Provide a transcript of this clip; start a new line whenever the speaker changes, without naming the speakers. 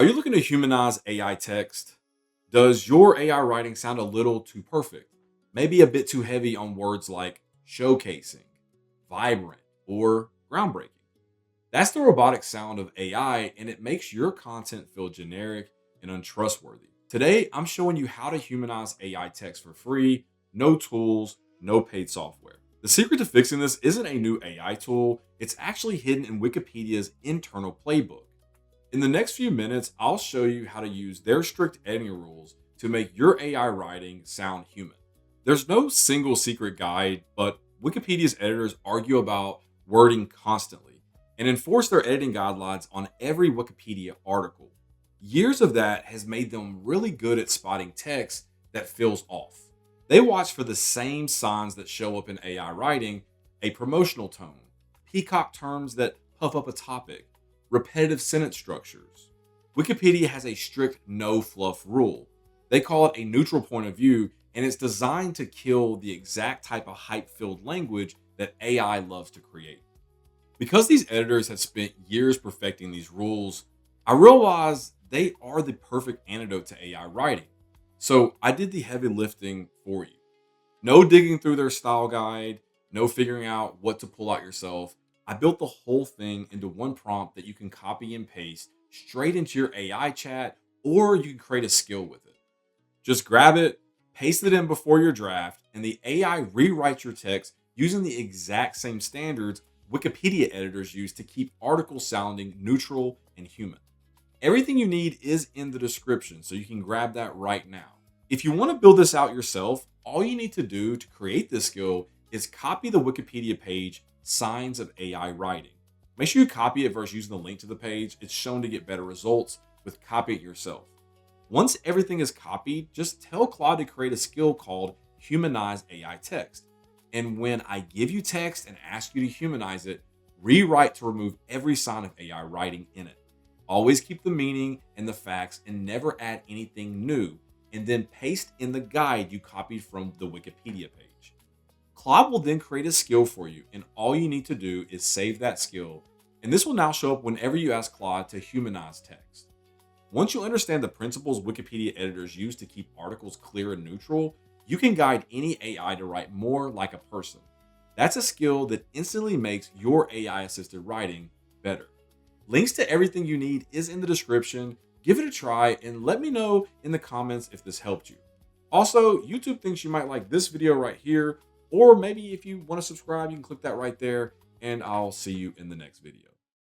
Are you looking to humanize AI text? Does your AI writing sound a little too perfect? Maybe a bit too heavy on words like showcasing, vibrant, or groundbreaking? That's the robotic sound of AI, and it makes your content feel generic and untrustworthy. Today, I'm showing you how to humanize AI text for free, no tools, no paid software. The secret to fixing this isn't a new AI tool, it's actually hidden in Wikipedia's internal playbook. In the next few minutes, I'll show you how to use their strict editing rules to make your AI writing sound human. There's no single secret guide, but Wikipedia's editors argue about wording constantly and enforce their editing guidelines on every Wikipedia article. Years of that has made them really good at spotting text that feels off. They watch for the same signs that show up in AI writing: a promotional tone, peacock terms that puff up a topic, repetitive sentence structures. Wikipedia has a strict no fluff rule. They call it a neutral point of view, and it's designed to kill the exact type of hype filled language that AI loves to create. Because these editors have spent years perfecting these rules, I realized they are the perfect antidote to AI writing. So I did the heavy lifting for you. No digging through their style guide, no figuring out what to pull out yourself. I built the whole thing into one prompt that you can copy and paste straight into your AI chat, or you can create a skill with it. Just grab it, paste it in before your draft, and the AI rewrites your text using the exact same standards Wikipedia editors use to keep articles sounding neutral and human. Everything you need is in the description, so you can grab that right now. If you want to build this out yourself, all you need to do to create this skill is copy the Wikipedia page Signs of AI Writing. Make sure you copy it versus using the link to the page. It's shown to get better results with copy it yourself. Once everything is copied, just tell Claude to create a skill called Humanize AI Text. And when I give you text and ask you to humanize it, rewrite to remove every sign of AI writing in it. Always keep the meaning and the facts and never add anything new, and then paste in the guide you copied from the Wikipedia page. Claude will then create a skill for you, and all you need to do is save that skill, and this will now show up whenever you ask Claude to humanize text. Once you understand the principles Wikipedia editors use to keep articles clear and neutral, you can guide any AI to write more like a person. That's a skill that instantly makes your AI assisted writing better. Links to everything you need is in the description. Give it a try and let me know in the comments if this helped you. Also, YouTube thinks you might like this video right here, or maybe if you want to subscribe, you can click that right there, and I'll see you in the next video.